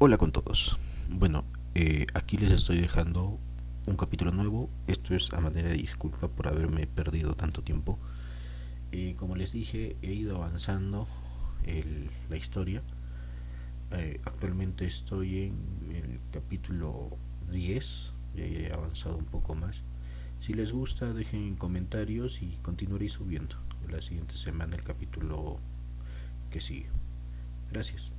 Hola con todos. Bueno, aquí les estoy dejando un capítulo nuevo. Esto es a manera de disculpa por haberme perdido tanto tiempo. Como les dije, he ido avanzando la historia. Actualmente estoy en el capítulo 10. Ya he avanzado un poco más. Si les gusta, dejen comentarios y continuaré subiendo la siguiente semana el capítulo que sigue. Gracias.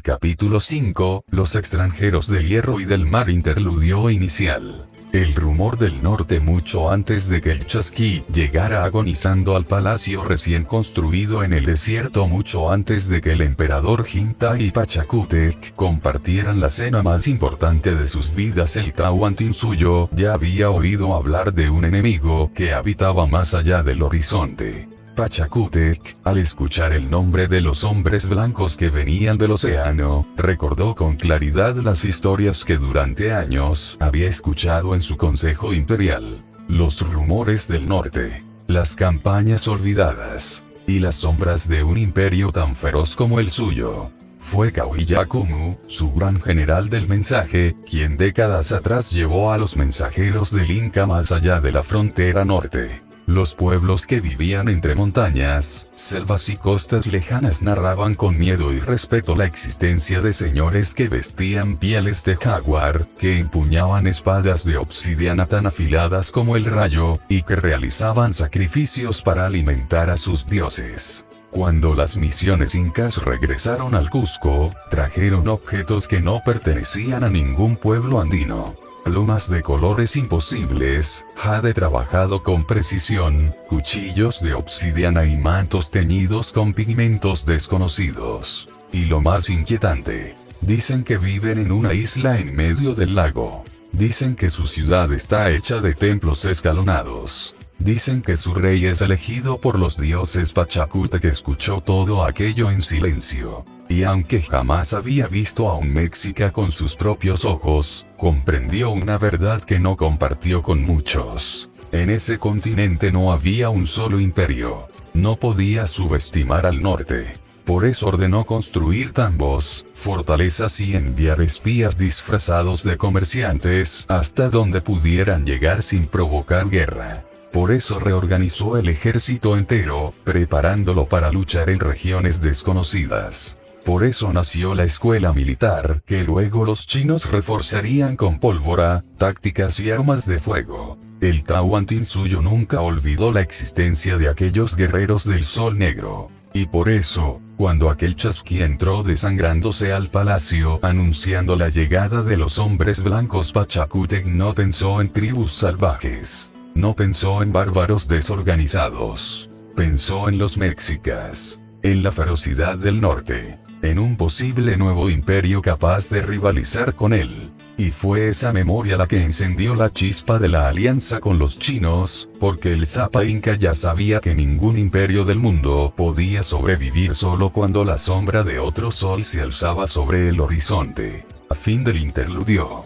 Capítulo 5. Los extranjeros del hierro y del mar. Interludio inicial. El rumor del norte mucho antes de que el Chasqui llegara agonizando al palacio recién construido en el desierto, mucho antes de que el emperador Jinta y Pachacútec compartieran la cena más importante de sus vidas. El Tahuantinsuyo ya había oído hablar de un enemigo que habitaba más allá del horizonte. Pachacútec, al escuchar el nombre de los hombres blancos que venían del océano, recordó con claridad las historias que durante años había escuchado en su consejo imperial. Los rumores del norte, las campañas olvidadas, y las sombras de un imperio tan feroz como el suyo. Fue Kawiyakumu, su gran general del mensaje, quien décadas atrás llevó a los mensajeros del Inca más allá de la frontera norte. Los pueblos que vivían entre montañas, selvas y costas lejanas narraban con miedo y respeto la existencia de señores que vestían pieles de jaguar, que empuñaban espadas de obsidiana tan afiladas como el rayo, y que realizaban sacrificios para alimentar a sus dioses. Cuando las misiones incas regresaron al Cusco, trajeron objetos que no pertenecían a ningún pueblo andino. Plumas de colores imposibles, jade trabajado con precisión, cuchillos de obsidiana y mantos teñidos con pigmentos desconocidos. Y lo más inquietante, dicen que viven en una isla en medio del lago. Dicen que su ciudad está hecha de templos escalonados. Dicen que su rey es elegido por los dioses. Pachacútec escuchó todo aquello en silencio. Y aunque jamás había visto a un mexica con sus propios ojos, comprendió una verdad que no compartió con muchos. En ese continente no había un solo imperio. No podía subestimar al norte. Por eso ordenó construir tambos, fortalezas y enviar espías disfrazados de comerciantes hasta donde pudieran llegar sin provocar guerra. Por eso reorganizó el ejército entero, preparándolo para luchar en regiones desconocidas. Por eso nació la escuela militar, que luego los chinos reforzarían con pólvora, tácticas y armas de fuego. El Tahuantinsuyo nunca olvidó la existencia de aquellos guerreros del Sol Negro. Y por eso, cuando aquel Chasqui entró desangrándose al palacio anunciando la llegada de los hombres blancos, Pachacútec no pensó en tribus salvajes. No pensó en bárbaros desorganizados. Pensó en los mexicas. En la ferocidad del norte. En un posible nuevo imperio capaz de rivalizar con él. Y fue esa memoria la que encendió la chispa de la alianza con los chinos, porque el Zapa Inca ya sabía que ningún imperio del mundo podía sobrevivir solo cuando la sombra de otro sol se alzaba sobre el horizonte. A fin del interludio.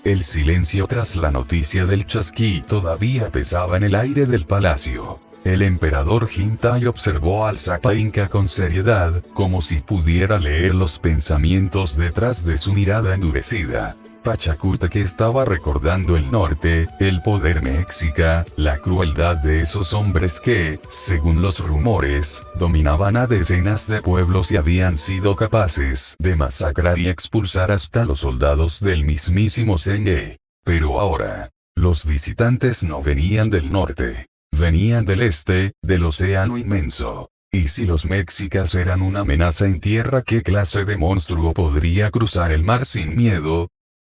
El silencio tras la noticia del Chasqui todavía pesaba en el aire del palacio. El emperador Jintai observó al Zapa Inca con seriedad, como si pudiera leer los pensamientos detrás de su mirada endurecida. Pachacútec estaba recordando el norte, el poder mexica, la crueldad de esos hombres que, según los rumores, dominaban a decenas de pueblos y habían sido capaces de masacrar y expulsar hasta los soldados del mismísimo Zenge. Pero ahora, los visitantes no venían del norte. Venían del este, del océano inmenso. Y si los mexicas eran una amenaza en tierra, ¿qué clase de monstruo podría cruzar el mar sin miedo?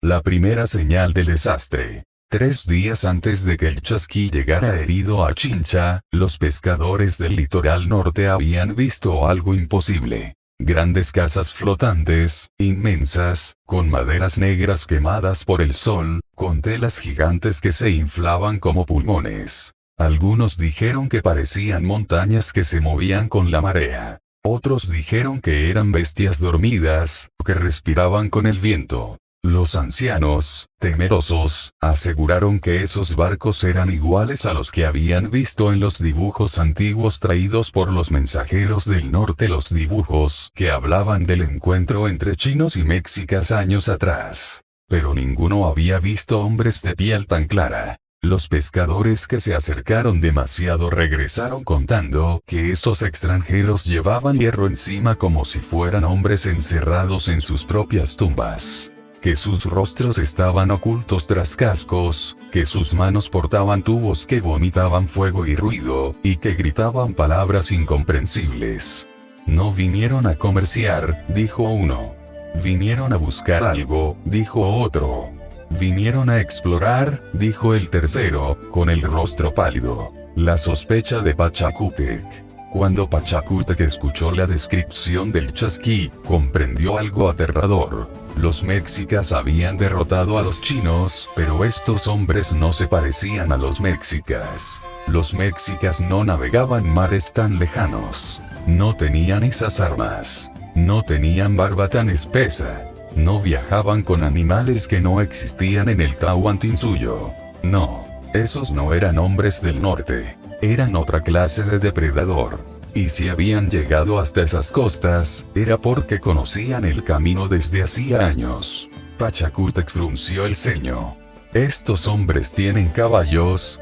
La primera señal del desastre. 3 días antes de que el Chasqui llegara herido a Chincha, los pescadores del litoral norte habían visto algo imposible. Grandes casas flotantes, inmensas, con maderas negras quemadas por el sol, con telas gigantes que se inflaban como pulmones. Algunos dijeron que parecían montañas que se movían con la marea. Otros dijeron que eran bestias dormidas, que respiraban con el viento. Los ancianos, temerosos, aseguraron que esos barcos eran iguales a los que habían visto en los dibujos antiguos traídos por los mensajeros del norte, los dibujos que hablaban del encuentro entre chinos y mexicas años atrás. Pero ninguno había visto hombres de piel tan clara. Los pescadores que se acercaron demasiado regresaron contando que estos extranjeros llevaban hierro encima como si fueran hombres encerrados en sus propias tumbas. Que sus rostros estaban ocultos tras cascos, que sus manos portaban tubos que vomitaban fuego y ruido, y que gritaban palabras incomprensibles. No vinieron a comerciar, dijo uno. Vinieron a buscar algo, dijo otro. Vinieron a explorar, dijo el tercero, con el rostro pálido. La sospecha de Pachacútec. Cuando Pachacútec escuchó la descripción del chasquí, comprendió algo aterrador. Los mexicas habían derrotado a los chinos, pero estos hombres no se parecían a los mexicas. Los mexicas no navegaban mares tan lejanos. No tenían esas armas. No tenían barba tan espesa. No viajaban con animales que no existían en el Tahuantinsuyo. No, esos no eran hombres del norte. Eran otra clase de depredador. Y si habían llegado hasta esas costas, era porque conocían el camino desde hacía años. Pachacútec frunció el ceño. ¿Estos hombres tienen caballos?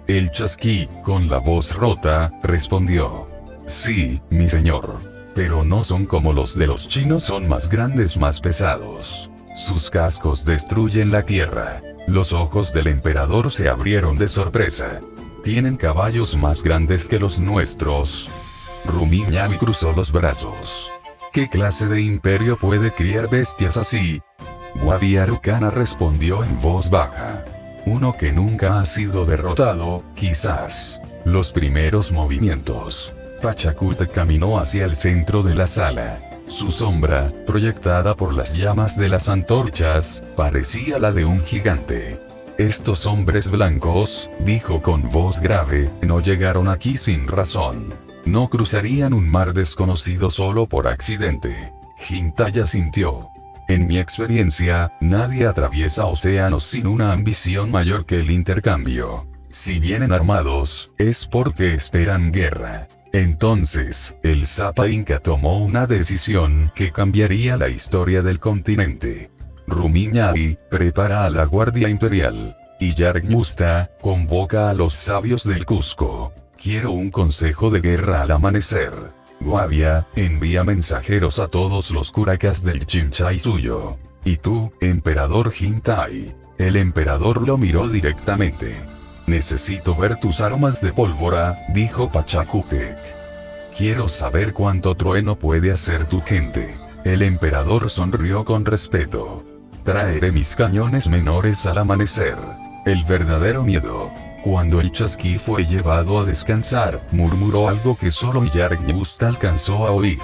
El chasquí, con la voz rota, respondió. Sí, mi señor. Pero no son como los de los chinos, son más grandes, más pesados. Sus cascos destruyen la tierra. Los ojos del emperador se abrieron de sorpresa. Tienen caballos más grandes que los nuestros. Rumiñahui cruzó los brazos. ¿Qué clase de imperio puede criar bestias así? Guaviarucana respondió en voz baja. Uno que nunca ha sido derrotado, quizás. Los primeros movimientos. Pachacútec caminó hacia el centro de la sala. Su sombra, proyectada por las llamas de las antorchas, parecía la de un gigante. Estos hombres blancos, dijo con voz grave, no llegaron aquí sin razón. No cruzarían un mar desconocido solo por accidente. Jintaya sintió. En mi experiencia, nadie atraviesa océanos sin una ambición mayor que el intercambio. Si vienen armados, es porque esperan guerra. Entonces, el Zapa Inca tomó una decisión que cambiaría la historia del continente. Rumiñahui prepara a la Guardia Imperial. Y Yargmusta convoca a los sabios del Cusco. Quiero un consejo de guerra al amanecer. Guavia, envía mensajeros a todos los curacas del Chinchay-suyo. Y tú, emperador Jintai. El emperador lo miró directamente. Necesito ver tus armas de pólvora, dijo Pachacútec. Quiero saber cuánto trueno puede hacer tu gente. El emperador sonrió con respeto. Traeré mis cañones menores al amanecer. El verdadero miedo. Cuando el chasquí fue llevado a descansar, murmuró algo que solo Yargmusta alcanzó a oír.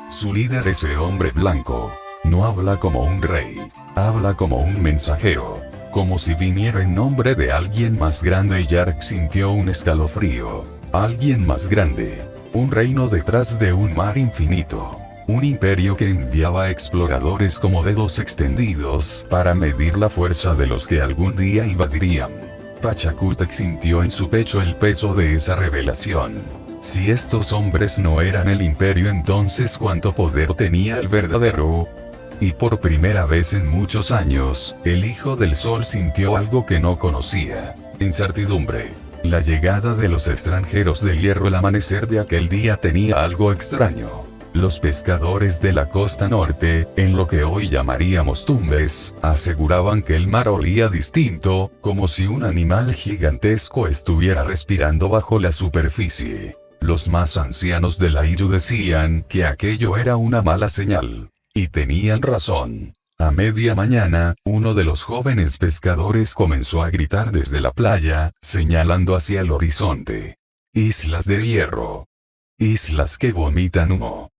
Su líder, ese hombre blanco, no habla como un rey. Habla como un mensajero. Como si viniera en nombre de alguien más grande. Y Yarg sintió un escalofrío. Alguien más grande. Un reino detrás de un mar infinito. Un imperio que enviaba exploradores como dedos extendidos para medir la fuerza de los que algún día invadirían. Pachacútec sintió en su pecho el peso de esa revelación. Si estos hombres no eran el imperio, entonces ¿cuánto poder tenía el verdadero? Y por primera vez en muchos años, el Hijo del Sol sintió algo que no conocía. Incertidumbre. La llegada de los extranjeros del hierro. El amanecer de aquel día tenía algo extraño. Los pescadores de la costa norte, en lo que hoy llamaríamos Tumbes, aseguraban que el mar olía distinto, como si un animal gigantesco estuviera respirando bajo la superficie. Los más ancianos de la Iru decían que aquello era una mala señal. Y tenían razón. A media mañana, uno de los jóvenes pescadores comenzó a gritar desde la playa, señalando hacia el horizonte. Islas de hierro. Islas que vomitan humo.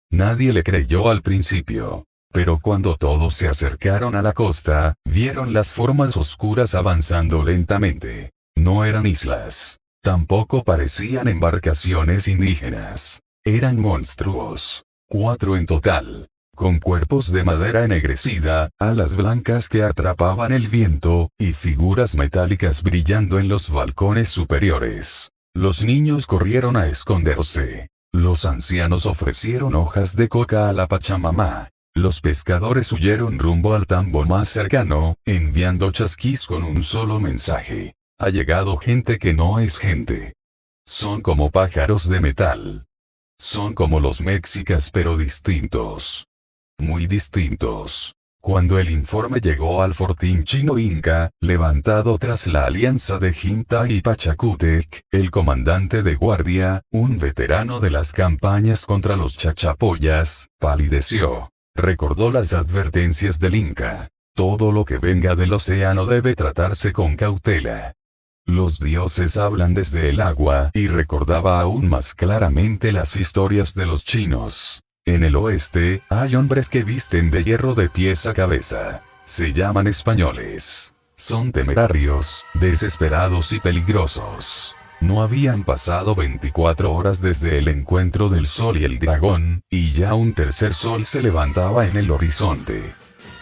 Nadie le creyó al principio. Pero cuando todos se acercaron a la costa, vieron las formas oscuras avanzando lentamente. No eran islas. Tampoco parecían embarcaciones indígenas. Eran monstruos. 4 en total. con cuerpos de madera ennegrecida, alas blancas que atrapaban el viento, y figuras metálicas brillando en los balcones superiores. Los niños corrieron a esconderse. Los ancianos ofrecieron hojas de coca a la Pachamama. Los pescadores huyeron rumbo al tambo más cercano, enviando chasquís con un solo mensaje. Ha llegado gente que no es gente. Son como pájaros de metal. Son como los mexicas pero distintos. Muy distintos. Cuando el informe llegó al fortín chino Inca, levantado tras la alianza de Jinta y Pachacútec, el comandante de guardia, un veterano de las campañas contra los chachapoyas, palideció. Recordó las advertencias del Inca. Todo lo que venga del océano debe tratarse con cautela. Los dioses hablan desde el agua, y recordaba aún más claramente las historias de los chinos. En el oeste, hay hombres que visten de hierro de pies a cabeza. Se llaman españoles. Son temerarios, desesperados y peligrosos. No habían pasado 24 horas desde el encuentro del sol y el dragón, y ya un tercer sol se levantaba en el horizonte.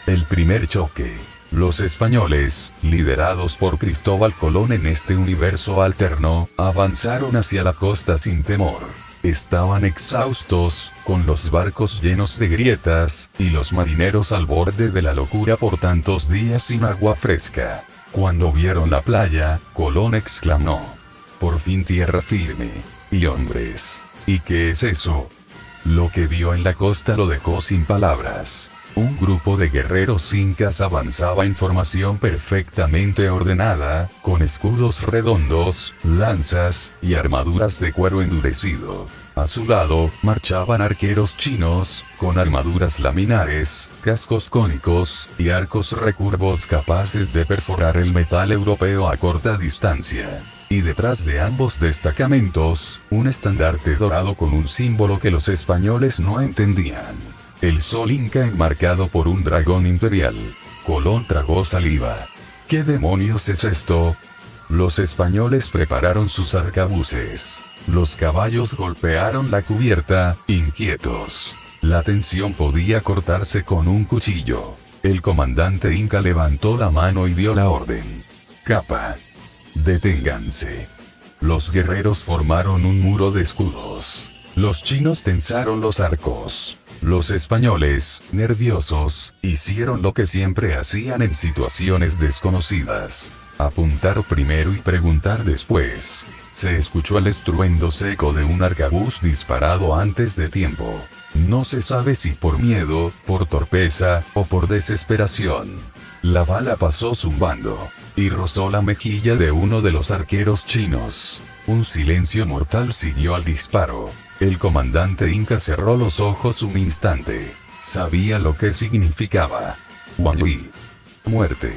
El primer choque. Los españoles, liderados por Cristóbal Colón en este universo alterno, avanzaron hacia la costa sin temor. Estaban exhaustos, con los barcos llenos de grietas, y los marineros al borde de la locura por tantos días sin agua fresca. Cuando vieron la playa, Colón exclamó: «Por fin tierra firme. Y hombres. ¿Y qué es eso?». Lo que vio en la costa lo dejó sin palabras. Un grupo de guerreros incas avanzaba en formación perfectamente ordenada, con escudos redondos, lanzas, y armaduras de cuero endurecido. A su lado, marchaban arqueros chinos, con armaduras laminares, cascos cónicos, y arcos recurvos capaces de perforar el metal europeo a corta distancia. Y detrás de ambos destacamentos, un estandarte dorado con un símbolo que los españoles no entendían. El sol inca enmarcado por un dragón imperial. Colón tragó saliva. ¿Qué demonios es esto? Los españoles prepararon sus arcabuces. Los caballos golpearon la cubierta, inquietos. La tensión podía cortarse con un cuchillo. El comandante inca levantó la mano y dio la orden. Capa. Deténganse. Los guerreros formaron un muro de escudos. Los chinos tensaron los arcos. Los españoles, nerviosos, hicieron lo que siempre hacían en situaciones desconocidas. Apuntar primero y preguntar después. Se escuchó el estruendo seco de un arcabuz disparado antes de tiempo. No se sabe si por miedo, por torpeza, o por desesperación. La bala pasó zumbando, y rozó la mejilla de uno de los arqueros chinos. Un silencio mortal siguió al disparo. El comandante inca cerró los ojos un instante. Sabía lo que significaba. Wang Yi. Muerte.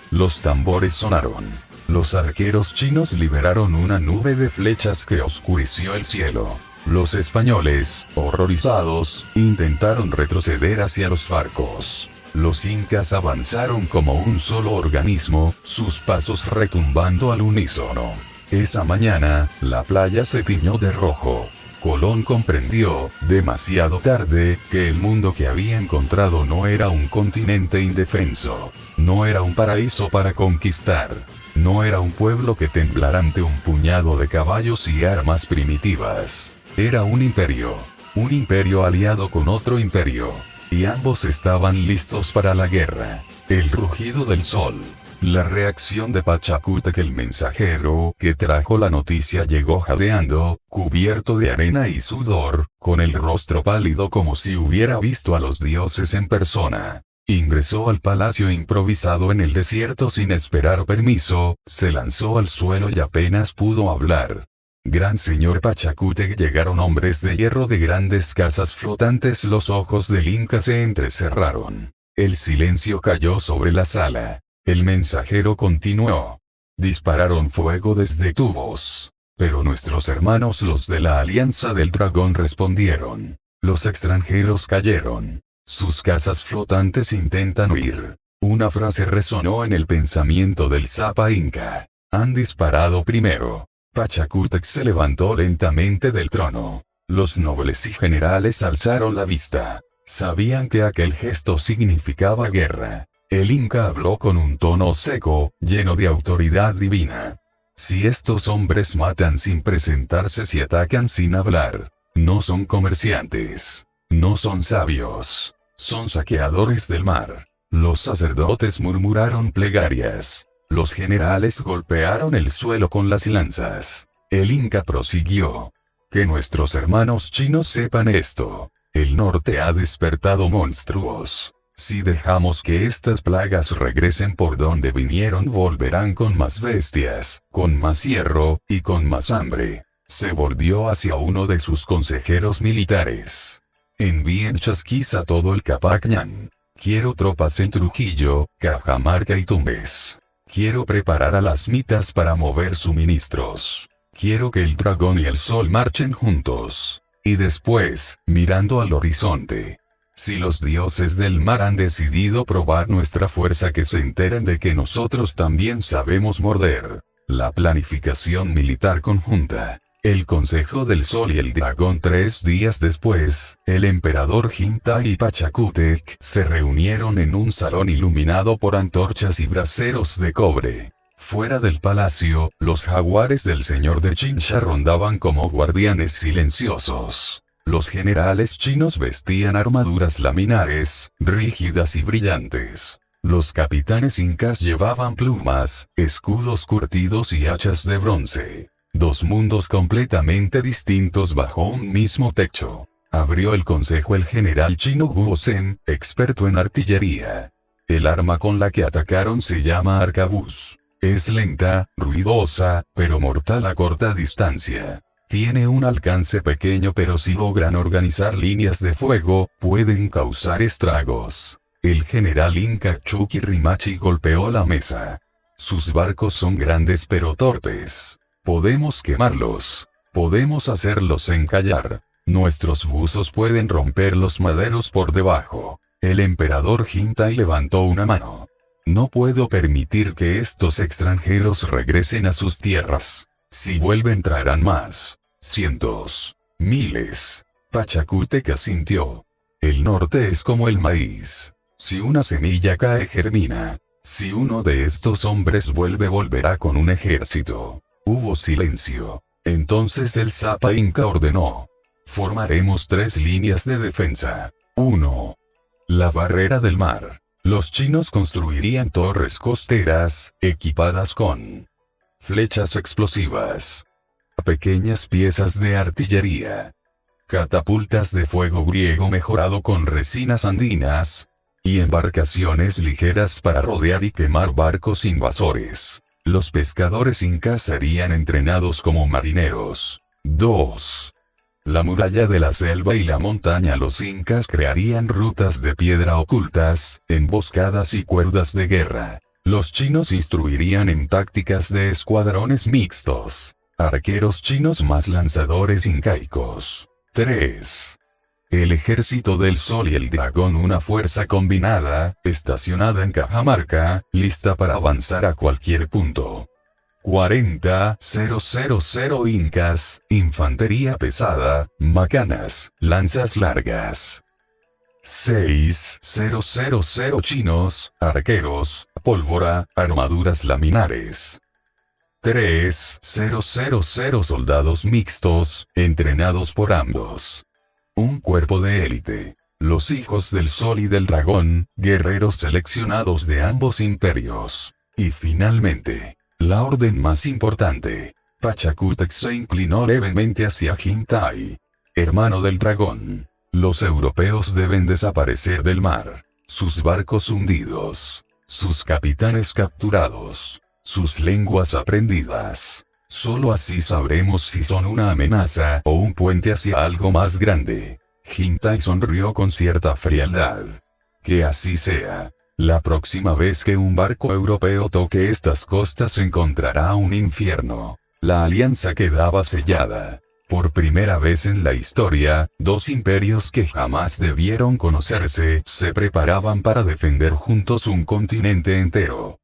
Los tambores sonaron. Los arqueros chinos liberaron una nube de flechas que oscureció el cielo. Los españoles, horrorizados, intentaron retroceder hacia los barcos. Los incas avanzaron como un solo organismo, sus pasos retumbando al unísono. Esa mañana, la playa se tiñó de rojo. Colón comprendió, demasiado tarde, que el mundo que había encontrado no era un continente indefenso. No era un paraíso para conquistar. No era un pueblo que temblara ante un puñado de caballos y armas primitivas. Era un imperio aliado con otro imperio. Y ambos estaban listos para la guerra. El rugido del sol. La reacción de Pachacútec, el mensajero que trajo la noticia, llegó jadeando, cubierto de arena y sudor, con el rostro pálido como si hubiera visto a los dioses en persona. Ingresó al palacio improvisado en el desierto sin esperar permiso, se lanzó al suelo y apenas pudo hablar. Gran señor Pachacútec, llegaron hombres de hierro de grandes casas flotantes. Los ojos del inca se entrecerraron. El silencio cayó sobre la sala. El mensajero continuó. Dispararon fuego desde tubos. Pero nuestros hermanos los de la Alianza del Dragón respondieron. Los extranjeros cayeron. Sus casas flotantes intentan huir. Una frase resonó en el pensamiento del Zapa inca. Han disparado primero. Pachacútec se levantó lentamente del trono. Los nobles y generales alzaron la vista. Sabían que aquel gesto significaba guerra. El Inca habló con un tono seco, lleno de autoridad divina. Si estos hombres matan sin presentarse y atacan sin hablar, no son comerciantes, no son sabios, son saqueadores del mar. Los sacerdotes murmuraron plegarias. Los generales golpearon el suelo con las lanzas. El Inca prosiguió. Que nuestros hermanos chinos sepan esto. El norte ha despertado monstruos. Si dejamos que estas plagas regresen por donde vinieron, volverán con más bestias, con más hierro, y con más hambre. Se volvió hacia uno de sus consejeros militares. Envíen chasquis a todo el Capac Ñan. Quiero tropas en Trujillo, Cajamarca y Tumbes. Quiero preparar a las mitas para mover suministros. Quiero que el dragón y el sol marchen juntos. Y después, mirando al horizonte. Si los dioses del mar han decidido probar nuestra fuerza, que se enteren de que nosotros también sabemos morder. La planificación militar conjunta. El Consejo del Sol y el Dragón. 3 días después, el emperador Jintai y Pachacútec se reunieron en un salón iluminado por antorchas y braseros de cobre. Fuera del palacio, los jaguares del señor de Chincha rondaban como guardianes silenciosos. Los generales chinos vestían armaduras laminares, rígidas y brillantes. Los capitanes incas llevaban plumas, escudos curtidos y hachas de bronce. Dos mundos completamente distintos bajo un mismo techo. Abrió el consejo el general chino Guo Zhen, experto en artillería. El arma con la que atacaron se llama arcabuz. Es lenta, ruidosa, pero mortal a corta distancia. Tiene un alcance pequeño, pero si logran organizar líneas de fuego, pueden causar estragos. El general inca Chucky Rimachi golpeó la mesa. Sus barcos son grandes pero torpes. Podemos quemarlos. Podemos hacerlos encallar. Nuestros buzos pueden romper los maderos por debajo. El emperador Jintai levantó una mano. No puedo permitir que estos extranjeros regresen a sus tierras. Si vuelven traerán más. Cientos. Miles. Pachacútec asintió. El norte es como el maíz. Si una semilla cae, germina. Si uno de estos hombres vuelve, volverá con un ejército. Hubo silencio. Entonces el Zapa Inca ordenó. Formaremos 3 líneas de defensa. 1. La barrera del mar. Los chinos construirían torres costeras, equipadas con flechas explosivas, pequeñas piezas de artillería, catapultas de fuego griego mejorado con resinas andinas, y embarcaciones ligeras para rodear y quemar barcos invasores. Los pescadores incas serían entrenados como marineros. 2. La muralla de la selva y la montaña. Los incas crearían rutas de piedra ocultas, emboscadas y cuerdas de guerra. Los chinos instruirían en tácticas de escuadrones mixtos. Arqueros chinos más lanzadores incaicos. 3. El ejército del sol y el dragón, una fuerza combinada, estacionada en Cajamarca, lista para avanzar a cualquier punto. 40,000 incas, infantería pesada, macanas, lanzas largas. 6,000 chinos, arqueros, pólvora, armaduras laminares. 3,000 soldados mixtos, entrenados por ambos. Un cuerpo de élite. Los hijos del sol y del dragón, guerreros seleccionados de ambos imperios. Y finalmente, la orden más importante. Pachacútec se inclinó levemente hacia Jintai. Hermano del dragón. Los europeos deben desaparecer del mar. Sus barcos hundidos. Sus capitanes capturados. Sus lenguas aprendidas. Solo así sabremos si son una amenaza o un puente hacia algo más grande. Jintai sonrió con cierta frialdad. Que así sea. La próxima vez que un barco europeo toque estas costas encontrará un infierno. La alianza quedaba sellada. Por primera vez en la historia, 2 imperios que jamás debieron conocerse, se preparaban para defender juntos un continente entero.